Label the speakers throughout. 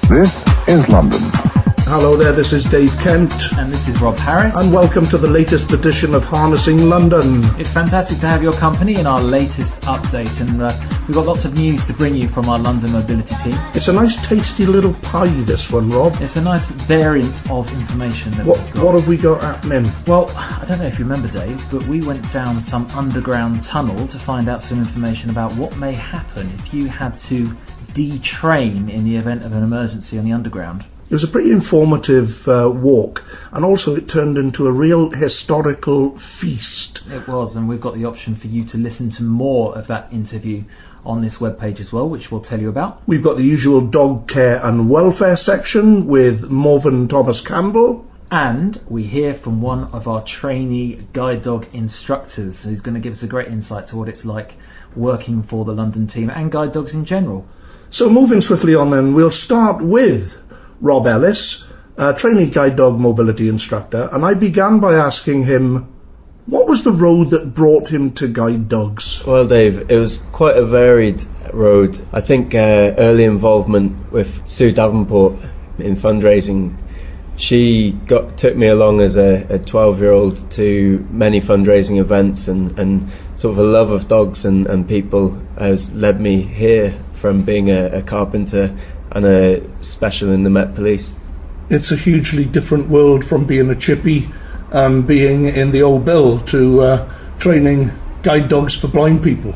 Speaker 1: This is London.
Speaker 2: Hello there, this is Dave Kent.
Speaker 3: And this is Rob Harris.
Speaker 2: And welcome to the latest edition of Harnessing London.
Speaker 3: It's fantastic to have your company in our latest update, and we've got lots of news to bring you from our London Mobility team.
Speaker 2: It's a nice tasty little pie, this one, Rob.
Speaker 3: It's a nice variant of information that we've got.
Speaker 2: What have we got happening?
Speaker 3: Well, I don't know if you remember, Dave, but we went down some underground tunnel to find out some information about what may happen if you had to detrain in the event of an emergency on the underground.
Speaker 2: It was a pretty informative walk, and also it turned into a real historical feast.
Speaker 3: It was, and we've got the option for you to listen to more of that interview on this webpage as well, which we'll tell you about.
Speaker 2: We've got the usual dog care and welfare section with Morven Thomas Campbell.
Speaker 3: And we hear from one of our trainee guide dog instructors who's going to give us a great insight to what it's like working for the London team and guide dogs in general.
Speaker 2: So moving swiftly on then, we'll start with Rob Ellis, a trainee guide dog mobility instructor, and I began by asking him, what was the road that brought him to guide dogs?
Speaker 4: Well, Dave, it was quite a varied road. I think early involvement with Sue Davenport in fundraising. She took me along as a 12-year-old to many fundraising events, and sort of a love of dogs and people has led me here from being a carpenter and a special in the Met Police.
Speaker 2: It's a hugely different world from being a chippy and being in the old bill to training guide dogs for blind people.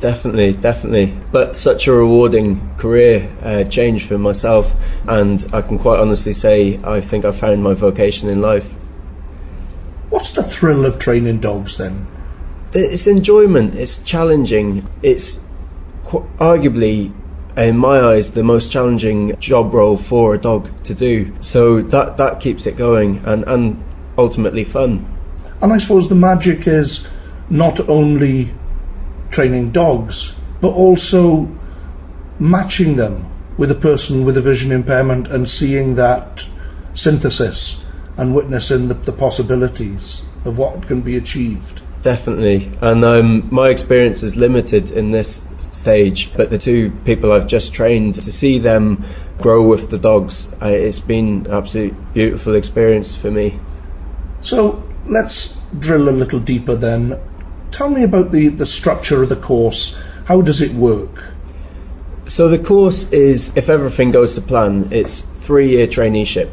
Speaker 4: Definitely. But such a rewarding career change for myself, and I can quite honestly say I think I found my vocation in life.
Speaker 2: What's the thrill of training dogs then?
Speaker 4: It's enjoyment, it's challenging, it's arguably, in my eyes, the most challenging job role for a dog to do. So that keeps it going and ultimately fun.
Speaker 2: And I suppose the magic is not only training dogs, but also matching them with a person with a vision impairment and seeing that synthesis and witnessing the possibilities of what can be achieved.
Speaker 4: Definitely. And my experience is limited in this stage, but the two people I've just trained, to see them grow with the dogs, it's been an absolute beautiful experience for me.
Speaker 2: So let's drill a little deeper then. Tell me about the structure of the course. How does it work?
Speaker 4: So the course is, if everything goes to plan, it's 3-year traineeship.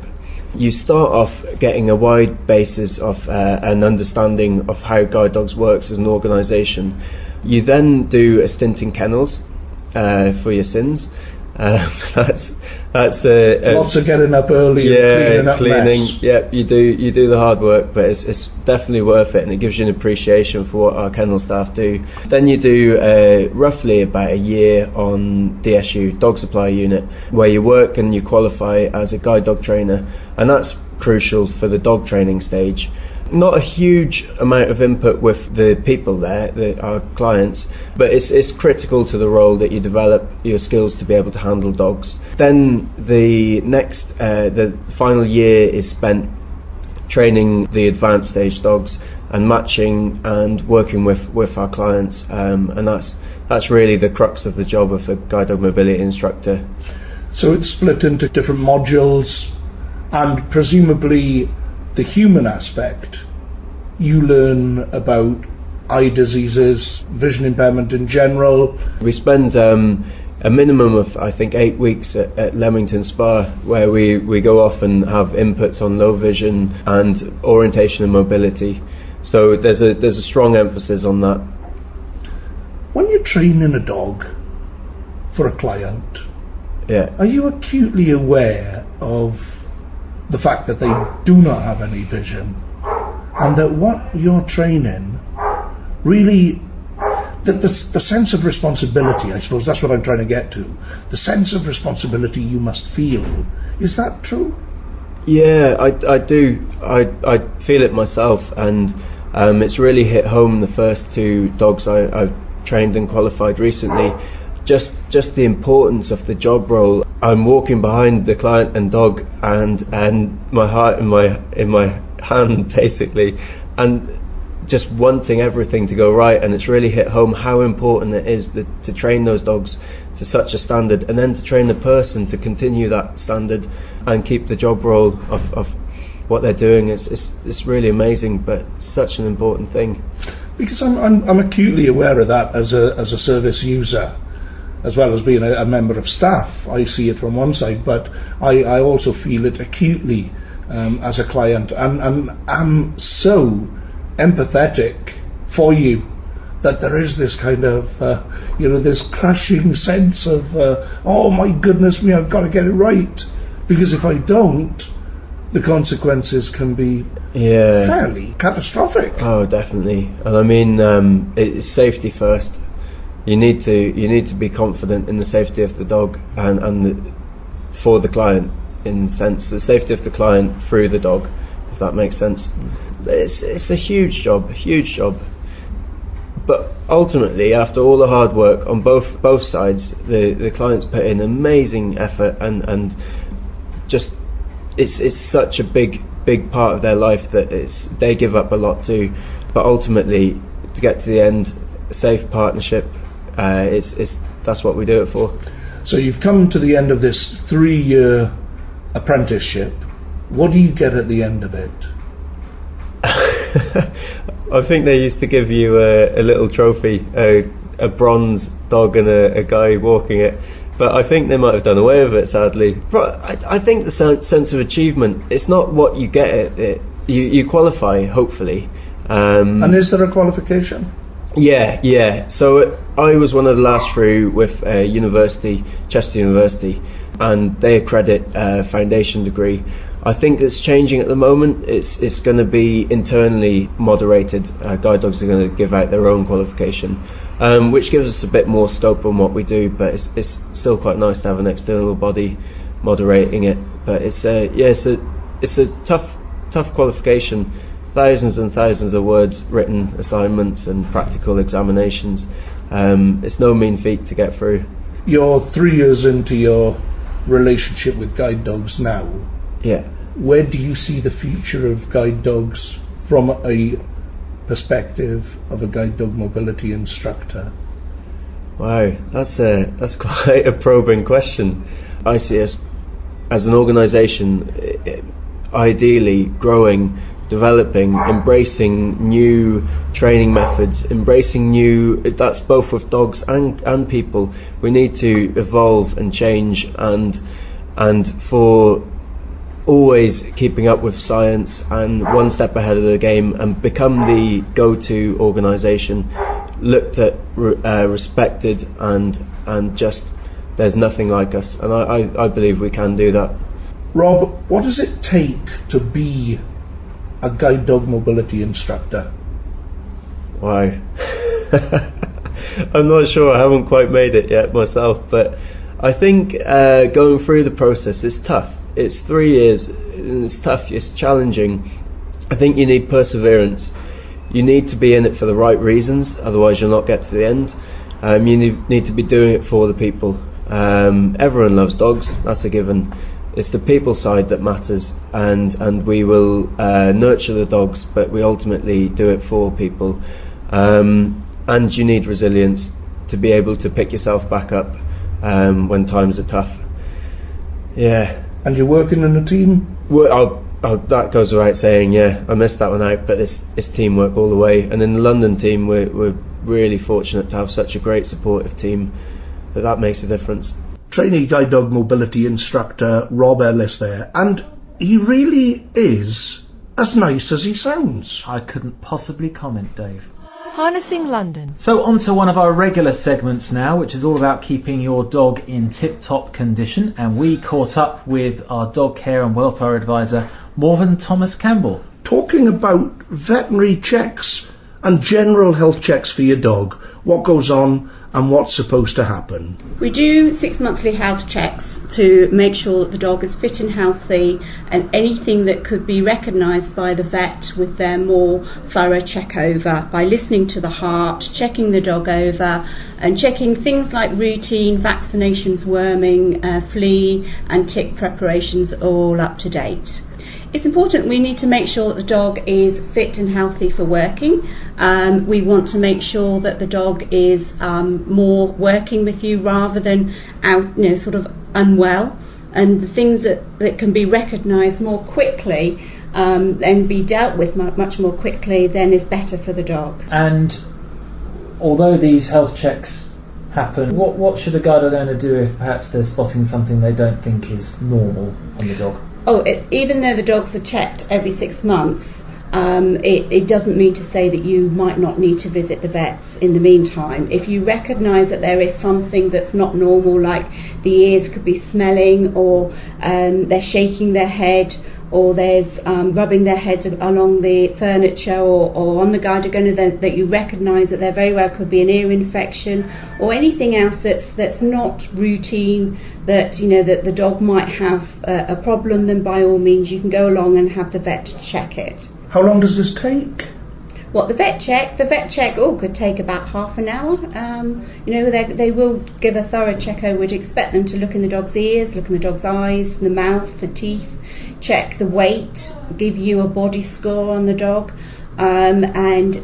Speaker 4: You start off getting a wide basis of an understanding of how guide dogs works as an organisation. You then do a stint in kennels for your sins. That's lots
Speaker 2: of getting up early and cleaning mess.
Speaker 4: Yeah, you do the hard work, but it's definitely worth it, and it gives you an appreciation for what our kennel staff do. Then you do roughly about a year on DSU, Dog Supply Unit, where you work and you qualify as a guide dog trainer, and that's crucial for the dog training stage. Not a huge amount of input with the people there, our clients, but it's critical to the role that you develop your skills to be able to handle dogs. Then the final year is spent training the advanced stage dogs and matching and working with our clients, and that's really the crux of the job of a guide dog mobility instructor.
Speaker 2: So it's split into different modules, and presumably the human aspect, you learn about eye diseases, vision impairment in general.
Speaker 4: We spend a minimum of, I think, 8 weeks at Leamington Spa, where we go off and have inputs on low vision and orientation and mobility. So there's a strong emphasis on that.
Speaker 2: When you're training a dog for a client,
Speaker 4: yeah,
Speaker 2: are you acutely aware of the fact that they do not have any vision, and that what you're training really, the sense of responsibility, I suppose that's what I'm trying to get to, the sense of responsibility you must feel, is that true?
Speaker 4: Yeah, I do. I feel it myself, and it's really hit home the first 2 dogs I've trained and qualified recently. Just the importance of the job role. I'm walking behind the client and dog, and my heart in my hand basically, and just wanting everything to go right, and it's really hit home how important it is to train those dogs to such a standard, and then to train the person to continue that standard and keep the job role of what they're doing. It's really amazing, but such an important thing.
Speaker 2: Because I'm acutely aware of that as a service user, as well as being a member of staff. I see it from one side, but I also feel it acutely as a client, and I'm so empathetic for you that there is this kind of this crushing sense of oh my goodness me, I've got to get it right, because if I don't, the consequences can be fairly catastrophic.
Speaker 4: Oh, definitely. And I mean, it's safety first. You need to be confident in the safety of the dog and for the client, in the sense the safety of the client through the dog, if that makes sense. It's a huge job. But ultimately, after all the hard work on both sides, the clients put in amazing effort, and just it's such a big part of their life that they give up a lot too. But ultimately, to get to the end, a safe partnership, that's what we do it for. So
Speaker 2: you've come to the end of this 3-year apprenticeship. What do you get at the end of it?
Speaker 4: I think they used to give you a little trophy, a bronze dog and a guy walking it, but I think they might have done away with it, sadly. But I think the sense of achievement, it's not what you get at it. You qualify, hopefully.
Speaker 2: And is there a qualification?
Speaker 4: Yeah. So I was one of the last through with university, Chester University, and they accredit a foundation degree. I think it's changing at the moment. It's going to be internally moderated. Guide dogs are going to give out their own qualification, which gives us a bit more scope on what we do. But it's still quite nice to have an external body moderating it. But it's a tough qualification. Thousands and thousands of words, written assignments and practical examinations. It's no mean feat to get through.
Speaker 2: You're 3 years into your relationship with guide dogs now.
Speaker 4: Yeah.
Speaker 2: Where do you see the future of guide dogs from a perspective of a guide dog mobility instructor?
Speaker 4: Wow, that's quite a probing question. I see us as an organisation ideally growing, developing, embracing new training methods, that's both with dogs and people. We need to evolve and change, and for always keeping up with science and one step ahead of the game, and become the go-to organisation, looked at, respected, and just there's nothing like us, and I believe we can do that.
Speaker 2: Rob, what does it take to be a guide dog mobility instructor?
Speaker 4: Wow. I'm not sure, I haven't quite made it yet myself, but I think going through the process is tough. It's 3 years, it's tough, it's challenging. I think you need perseverance. You need to be in it for the right reasons, otherwise you'll not get to the end. You need to be doing it for the people. Everyone loves dogs, that's a given. It's the people side that matters, and we will nurture the dogs, but we ultimately do it for people. And you need resilience to be able to pick yourself back up when times are tough. Yeah.
Speaker 2: And you're working in a team?
Speaker 4: That goes without saying, yeah. I missed that one out, but it's teamwork all the way. And in the London team, we're really fortunate to have such a great supportive team that makes a difference.
Speaker 2: Trainee guide dog mobility instructor Rob Ellis there, and he really is as nice as he sounds.
Speaker 3: I couldn't possibly comment, Dave.
Speaker 1: Harnessing London.
Speaker 3: So on to one of our regular segments now, which is all about keeping your dog in tip-top condition, and we caught up with our dog care and welfare advisor, Morven Thomas Campbell.
Speaker 2: Talking about veterinary checks and general health checks for your dog, what goes on and what's supposed to happen.
Speaker 5: We do 6 monthly health checks to make sure that the dog is fit and healthy, and anything that could be recognised by the vet with their more thorough check over by listening to the heart, checking the dog over and checking things like routine vaccinations, worming, flea and tick preparations are all up to date. It's important. We need to make sure that the dog is fit and healthy for working. We want to make sure that the dog is more working with you rather than out, sort of unwell. And the things that can be recognised more quickly and be dealt with much more quickly then is better for the dog.
Speaker 3: And although these health checks happen, what should a guide dog owner do if perhaps they're spotting something they don't think is normal on the dog?
Speaker 5: Even though the dogs are checked every 6 months, it doesn't mean to say that you might not need to visit the vets in the meantime. If you recognise that there is something that's not normal, like the ears could be smelling, or they're shaking their head, or there's rubbing their head along the furniture or on the guide dog owner, that you recognise that there very well could be an ear infection or anything else that's not routine, that that the dog might have a problem, then by all means you can go along and have the vet check it.
Speaker 2: How long does this take?
Speaker 5: What, the vet check? The vet check could take about half an hour. They will give a thorough check. I would expect them to look in the dog's ears, look in the dog's eyes, the mouth, the teeth, check the weight, give you a body score on the dog, and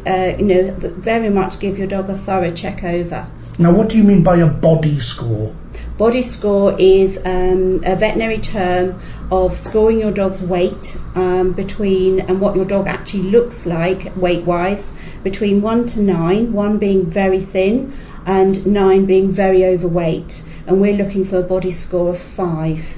Speaker 5: very much give your dog a thorough check over.
Speaker 2: Now, what do you mean by a body score?
Speaker 5: Body score is a veterinary term of scoring your dog's weight between, and what your dog actually looks like weight-wise, between 1 to 9, 1 being very thin and 9 being very overweight. And we're looking for a body score of 5.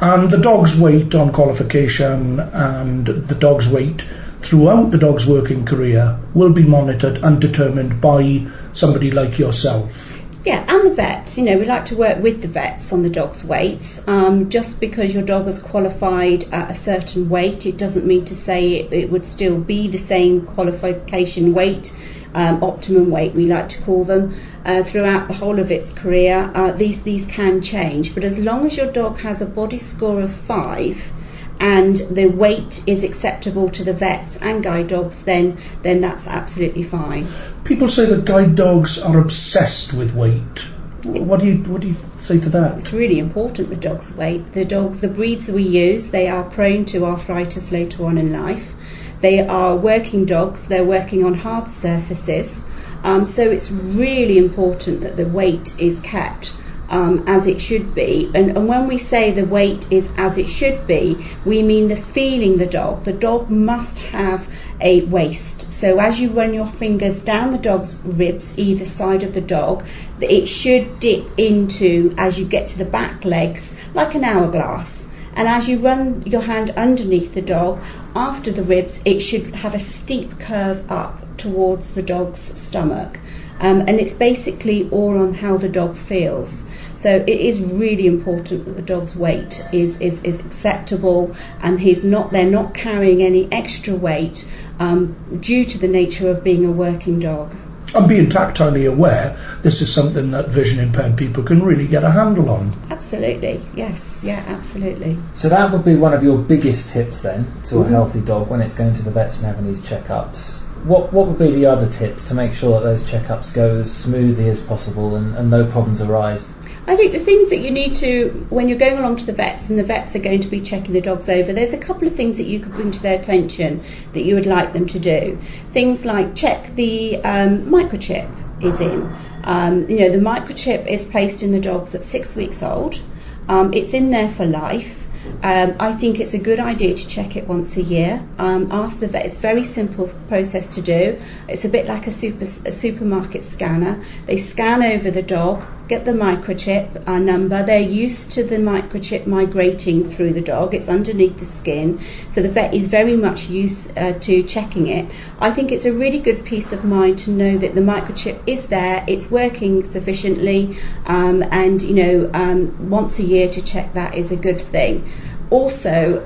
Speaker 2: And the dog's weight on qualification and the dog's weight throughout the dog's working career will be monitored and determined by somebody like yourself.
Speaker 5: Yeah, and the vet. We like to work with the vets on the dog's weights. Just because your dog has qualified at a certain weight, it doesn't mean to say it would still be the same qualification weight, optimum weight we like to call them, throughout the whole of its career. These can change, but as long as your dog has a body score of 5 and the weight is acceptable to the vets and guide dogs, then that's absolutely fine.
Speaker 2: People say that guide dogs are obsessed with weight. What do you say to that?
Speaker 5: It's really important, the dog's weight. The breeds we use, they are prone to arthritis later on in life. They are working dogs. They're working on hard surfaces. So it's really important that the weight is kept as it should be. And when we say the weight is as it should be, we mean the feeling the dog. The dog must have a waist. So as you run your fingers down the dog's ribs, either side of the dog, it should dip into, as you get to the back legs, like an hourglass. And as you run your hand underneath the dog, after the ribs, it should have a steep curve up towards the dog's stomach. And it's basically all on how the dog feels. So it is really important that the dog's weight is acceptable, and they're not carrying any extra weight due to the nature of being a working dog.
Speaker 2: And being tactilely aware, this is something that vision impaired people can really get a handle on.
Speaker 5: Absolutely, yes, yeah, absolutely.
Speaker 3: So that would be one of your biggest tips then to a healthy dog when it's going to the vets and having these checkups. What would be the other tips to make sure that those checkups go as smoothly as possible and no problems arise?
Speaker 5: I think the things that you need to, when you're going along to the vets and the vets are going to be checking the dogs over, there's a couple of things that you could bring to their attention that you would like them to do. Things like check the microchip is in. The microchip is placed in the dogs at 6 weeks old. It's in there for life. I think it's a good idea to check it once a year. Ask the vet. It's a very simple process to do. It's a bit like a supermarket scanner. They scan over the dog, get the microchip number. They're used to the microchip migrating through the dog. It's underneath the skin, so the vet is very much used to checking it. I think it's a really good peace of mind to know that the microchip is there, it's working sufficiently, and once a year to check that is a good thing. Also,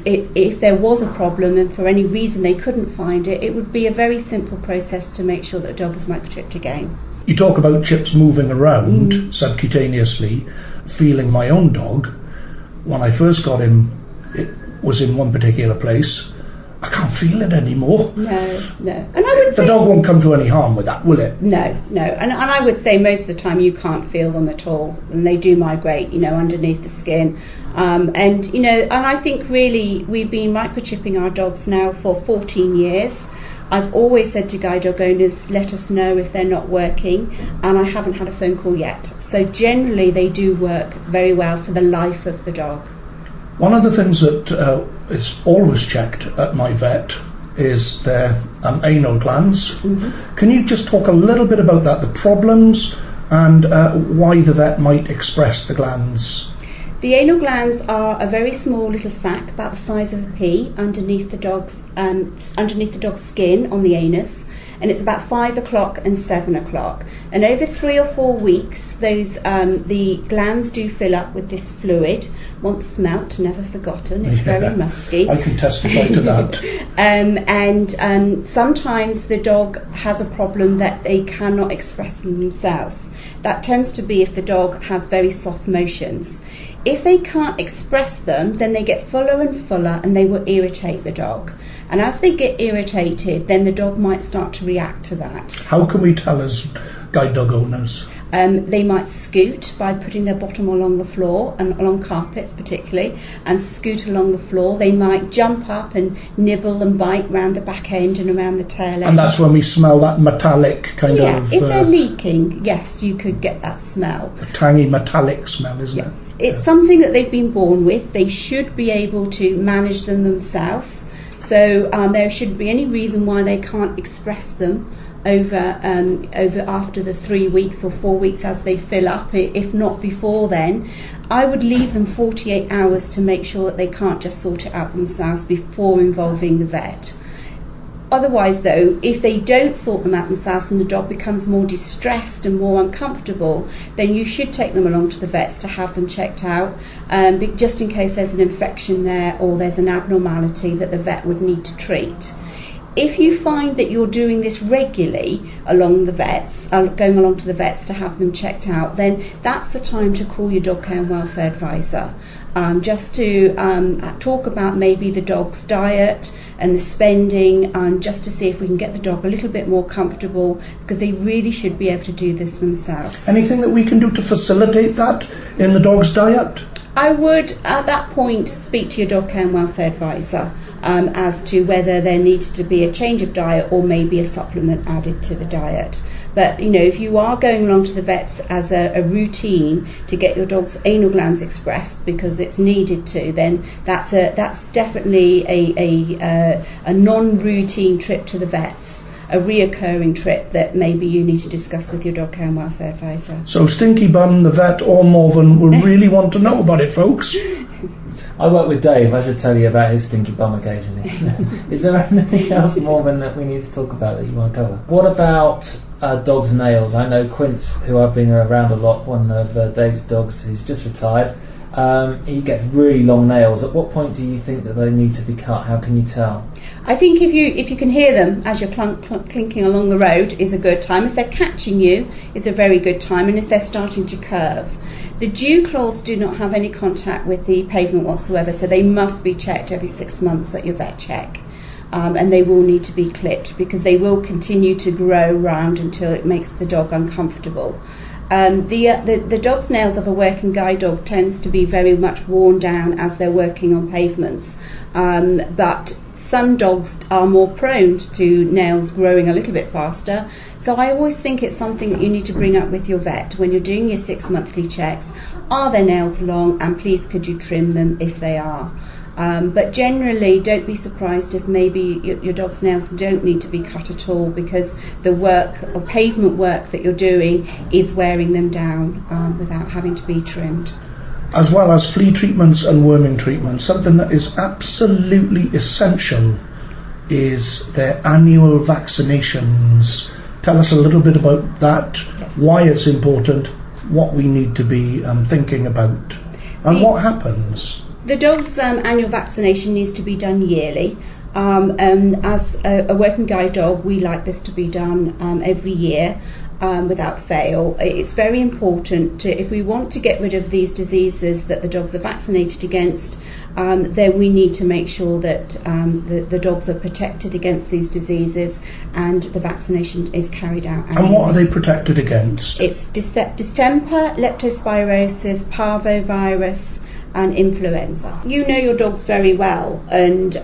Speaker 5: if there was a problem and for any reason they couldn't find it, it would be a very simple process to make sure that the dog is microchipped again.
Speaker 2: You talk about chips moving around subcutaneously. Feeling my own dog, when I first got him, it was in one particular place, I can't feel it anymore.
Speaker 5: No. And I would
Speaker 2: The
Speaker 5: say
Speaker 2: dog won't come to any harm with that, will it?
Speaker 5: no. And I would say most of the time you can't feel them at all, and they do migrate, underneath the skin. And I think really we've been microchipping our dogs now for 14 years. I've always said to guide dog owners, let us know if they're not working, and I haven't had a phone call yet. So generally they do work very well for the life of the dog.
Speaker 2: One of the things that is always checked at my vet is their anal glands. Mm-hmm. Can you just talk a little bit about that, the problems and why the vet might express the glands?
Speaker 5: The anal glands are a very small little sac, about the size of a pea, underneath the dog's skin on the anus, and it's about 5 o'clock and 7 o'clock. And over 3 or 4 weeks, the glands do fill up with this fluid. Once smelt, never forgotten. It's very musky.
Speaker 2: I can testify to that.
Speaker 5: And sometimes the dog has a problem that they cannot express them themselves. That tends to be if the dog has very soft motions. If they can't express them, then they get fuller and fuller and they will irritate the dog. And as they get irritated, then the dog might start to react to that.
Speaker 2: How can we tell as guide dog owners?
Speaker 5: They might scoot by putting their bottom along the floor, and along carpets particularly, and scoot along the floor. They might jump up and nibble and bite round the back end and around the tail end.
Speaker 2: And that's when we smell that metallic kind of...
Speaker 5: Yeah, if they're leaking, yes, you could get that smell.
Speaker 2: A tangy metallic smell, isn't it?
Speaker 5: Yes, it's something that they've been born with. They should be able to manage them themselves. So there shouldn't be any reason why they can't express them over after the 3 weeks or 4 weeks as they fill up, if not before then. I would leave them 48 hours to make sure that they can't just sort it out themselves before involving the vet. Otherwise, though, if they don't sort them out themselves and the dog becomes more distressed and more uncomfortable, then you should take them along to the vets to have them checked out, just in case there's an infection there or there's an abnormality that the vet would need to treat. If you find that you're doing this regularly along the vets, going along to the vets to have them checked out, then that's the time to call your dog care and welfare advisor. Just to talk about maybe the dog's diet and the spending, just to see if we can get the dog a little bit more comfortable, because they really should be able to do this themselves.
Speaker 2: Anything that we can do to facilitate that in the dog's diet?
Speaker 5: I would, at that point, speak to your dog care and welfare advisor as to whether there needed to be a change of diet or maybe a supplement added to the diet. But, if you are going along to the vets as a routine to get your dog's anal glands expressed because it's needed to, then that's definitely a non-routine trip to the vets, a reoccurring trip that maybe you need to discuss with your dog care and welfare advisor.
Speaker 2: So Stinky Bum, the vet, or Morven will really want to know about it, folks.
Speaker 3: I work with Dave. I should tell you about his stinky bum occasionally. Is there anything else, Morven, that we need to talk about that you want to cover? What about dogs' nails? I know Quince, who I've been around a lot, one of Dave's dogs who's just retired, he gets really long nails. At what point do you think that they need to be cut? How can you tell?
Speaker 5: I think if you can hear them as you're clinking along the road is a good time. If they're catching you, it's a very good time, and if they're starting to curve. The dew claws do not have any contact with the pavement whatsoever, so they must be checked every 6 months at your vet check. And they will need to be clipped because they will continue to grow round until it makes the dog uncomfortable. The dog's nails of a working guide dog tends to be very much worn down as they're working on pavements. But some dogs are more prone to nails growing a little bit faster. So I always think it's something that you need to bring up with your vet when you're doing your 6 monthly checks. Are their nails long? And please could you trim them if they are? But generally, don't be surprised if maybe your dog's nails don't need to be cut at all, because the work of pavement work that you're doing is wearing them down without having to be trimmed.
Speaker 2: As well as flea treatments and worming treatments, something that is absolutely essential is their annual vaccinations. Tell us a little bit about that, why it's important, what we need to be thinking about, and what happens.
Speaker 5: The dog's annual vaccination needs to be done yearly. As a working guide dog, we like this to be done every year. without fail. It's very important if we want to get rid of these diseases that the dogs are vaccinated against, then we need to make sure that the dogs are protected against these diseases and the vaccination is carried out.
Speaker 2: And what are they protected against?
Speaker 5: It's distemper, leptospirosis, parvovirus and influenza. You know your dogs very well, and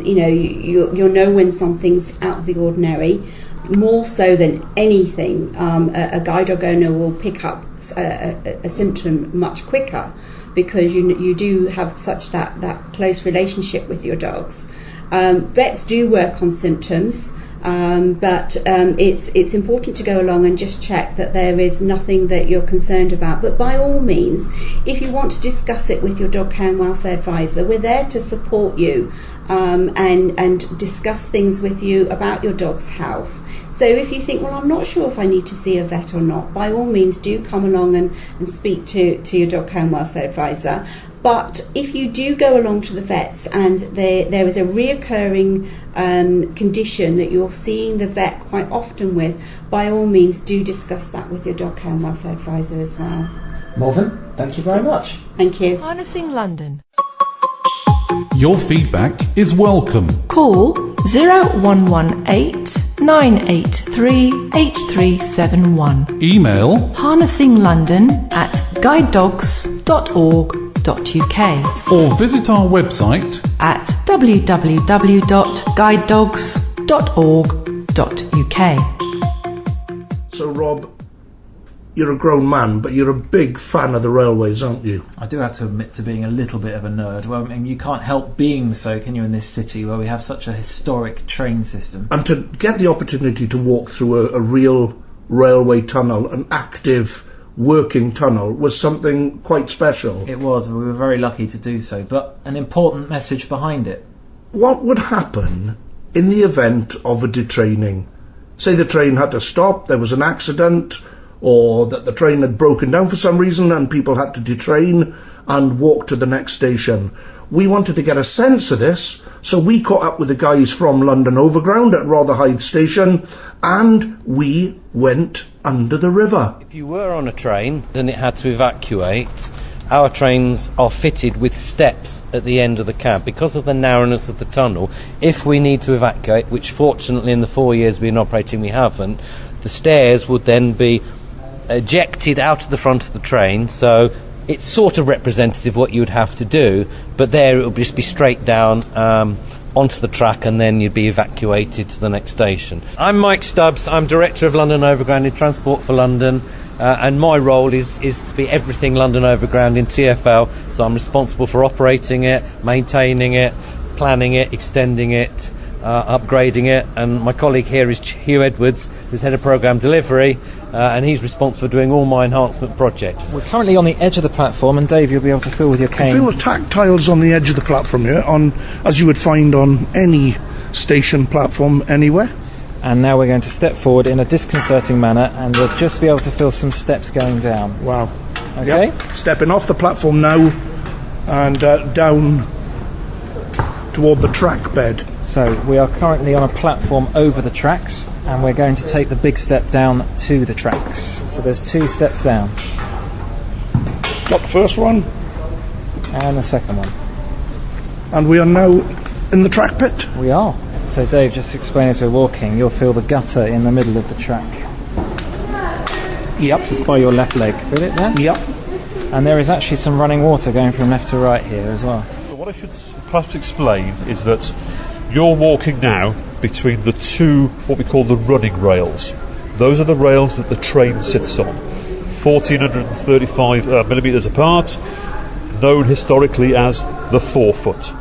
Speaker 5: you'll know when something's out of the ordinary. More so than anything, a guide dog owner will pick up a symptom much quicker, because you do have such that close relationship with your dogs. Vets do work on symptoms, but it's important to go along and just check that there is nothing that you're concerned about. But by all means, if you want to discuss it with your dog care and welfare advisor, we're there to support you and discuss things with you about your dog's health. So if you think, well, I'm not sure if I need to see a vet or not, by all means do come along and speak to your dog care and welfare advisor. But if you do go along to the vets and there is a reoccurring condition that you're seeing the vet quite often with, by all means do discuss that with your dog care and welfare advisor as well.
Speaker 3: Morven, thank you very much.
Speaker 5: Thank you.
Speaker 1: Harnessing London.
Speaker 6: Your feedback is welcome.
Speaker 1: Call 0118 983 8371.
Speaker 6: Email
Speaker 1: harnessinglondon@guidedogs.org.uk
Speaker 6: or visit our website
Speaker 1: at www.guidedogs.org.uk.
Speaker 2: So, Rob, you're a grown man, but you're a big fan of the railways, aren't you?
Speaker 3: I do have to admit to being a little bit of a nerd. Well, I mean, you can't help being so, can you, in this city where we have such a historic train system?
Speaker 2: And to get the opportunity to walk through a real railway tunnel, an active working tunnel, was something quite special.
Speaker 3: It was. We were very lucky to do so, but an important message behind it.
Speaker 2: What would happen in the event of a detraining? Say the train had to stop, there was an accident, or that the train had broken down for some reason and people had to detrain and walk to the next station. We wanted to get a sense of this, so we caught up with the guys from London Overground at Rotherhithe Station, and we went under the river.
Speaker 7: If you were on a train and it had to evacuate, our trains are fitted with steps at the end of the cab. Because of the narrowness of the tunnel, if we need to evacuate, which fortunately in the 4 years we've been operating we haven't, the stairs would then be ejected out of the front of the train, so it's sort of representative of what you would have to do, but there it would just be straight down onto the track, and then you'd be evacuated to the next station. I'm Mike Stubbs, I'm Director of London Overground in Transport for London, and my role is to be everything London Overground in TfL, so I'm responsible for operating it, maintaining it, planning it, extending it, upgrading it, and my colleague here is Hugh Edwards, who's Head of Programme Delivery, and he's responsible for doing all my enhancement projects.
Speaker 3: We're currently on the edge of the platform, and Dave, you'll be able to feel with your cane.
Speaker 2: Feel the tactiles on the edge of the platform here, as you would find on any station platform anywhere.
Speaker 3: And now we're going to step forward in a disconcerting manner, and we'll just be able to feel some steps going down.
Speaker 2: Wow.
Speaker 3: Okay?
Speaker 2: Yep. Stepping off the platform now and down toward the track bed.
Speaker 3: So we are currently on a platform over the tracks, and we're going to take the big step down to the tracks. So there's 2 steps down.
Speaker 2: Got the first one.
Speaker 3: And the second one.
Speaker 2: And we are now in the track pit.
Speaker 3: We are. So Dave, just explain as we're walking, you'll feel the gutter in the middle of the track.
Speaker 2: Yep.
Speaker 3: Just by your left leg. Feel it there?
Speaker 2: Yep.
Speaker 3: And there is actually some running water going from left to right here as well.
Speaker 6: So what I should perhaps explain is that you're walking now between the 2, what we call the running rails. Those are the rails that the train sits on, 1,435 millimetres apart, known historically as the 4-foot.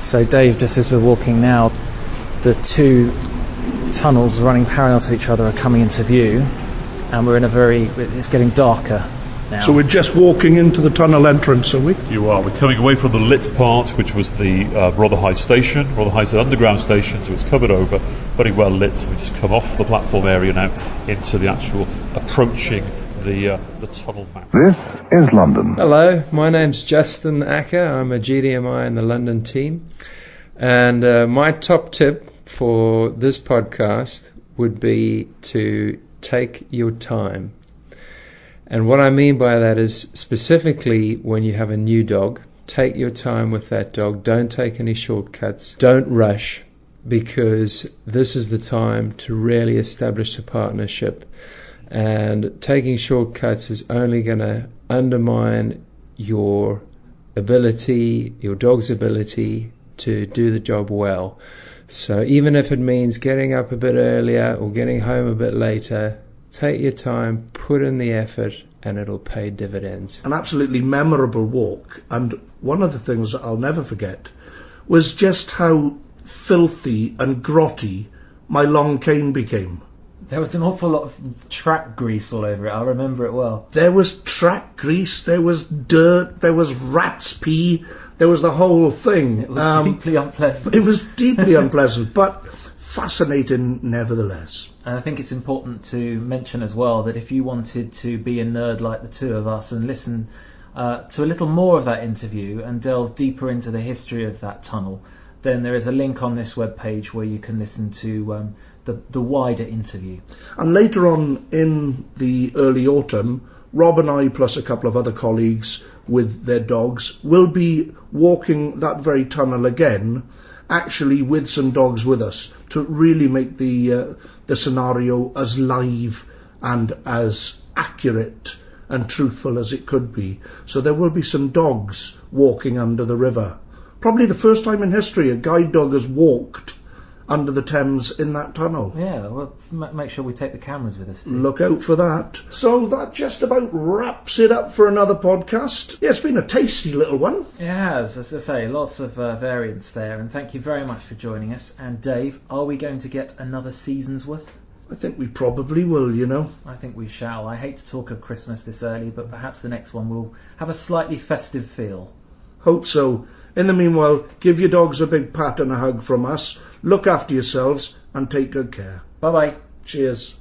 Speaker 3: So Dave, just as we're walking now, the 2 tunnels running parallel to each other are coming into view, and we're in it's getting darker now.
Speaker 2: So we're just walking into the tunnel entrance, are we?
Speaker 6: You are. We're coming away from the lit part, which was the Rotherhithe Station. Rotherhithe's an underground station, so it's covered over, very well lit. So we just come off the platform area now into the actual approaching the tunnel map.
Speaker 8: This is London.
Speaker 9: Hello, my name's Justin Acker. I'm a GDMI in the London team. And my top tip for this podcast would be to take your time. And what I mean by that is specifically when you have a new dog, take your time with that dog. Don't take any shortcuts. Don't rush, because this is the time to really establish a partnership. And taking shortcuts is only going to undermine your ability, your dog's ability to do the job well. So even if it means getting up a bit earlier or getting home a bit later, take your time, put in the effort, and it'll pay dividends.
Speaker 2: An absolutely memorable walk, and one of the things that I'll never forget was just how filthy and grotty my long cane became.
Speaker 3: There was an awful lot of track grease all over it. I remember it well.
Speaker 2: There was track grease, there was dirt, there was rat's pee, there was the whole thing.
Speaker 3: It was deeply unpleasant.
Speaker 2: It was deeply unpleasant, but fascinating nevertheless.
Speaker 3: And I think it's important to mention as well that if you wanted to be a nerd like the two of us and listen to a little more of that interview and delve deeper into the history of that tunnel, then there is a link on this webpage where you can listen to the wider interview.
Speaker 2: And later on in the early autumn, Rob and I, plus a couple of other colleagues with their dogs, will be walking that very tunnel again, actually with some dogs with us, to really make the scenario as live and as accurate and truthful as it could be. So there will be some dogs walking under the river. Probably the first time in history a guide dog has walked under the Thames in that tunnel.
Speaker 3: Yeah, well, make sure we take the cameras with us too.
Speaker 2: Look out for that. So that just about wraps it up for another podcast. Yeah, it's been a tasty little one.
Speaker 3: It has, as I say, lots of variants there, and thank you very much for joining us. And Dave, are we going to get another season's worth?
Speaker 2: I think we probably will, you know.
Speaker 3: I think we shall. I hate to talk of Christmas this early, but perhaps the next one will have a slightly festive feel.
Speaker 2: Hope so. In the meanwhile, give your dogs a big pat and a hug from us. Look after yourselves and take good care.
Speaker 3: Bye-bye.
Speaker 2: Cheers.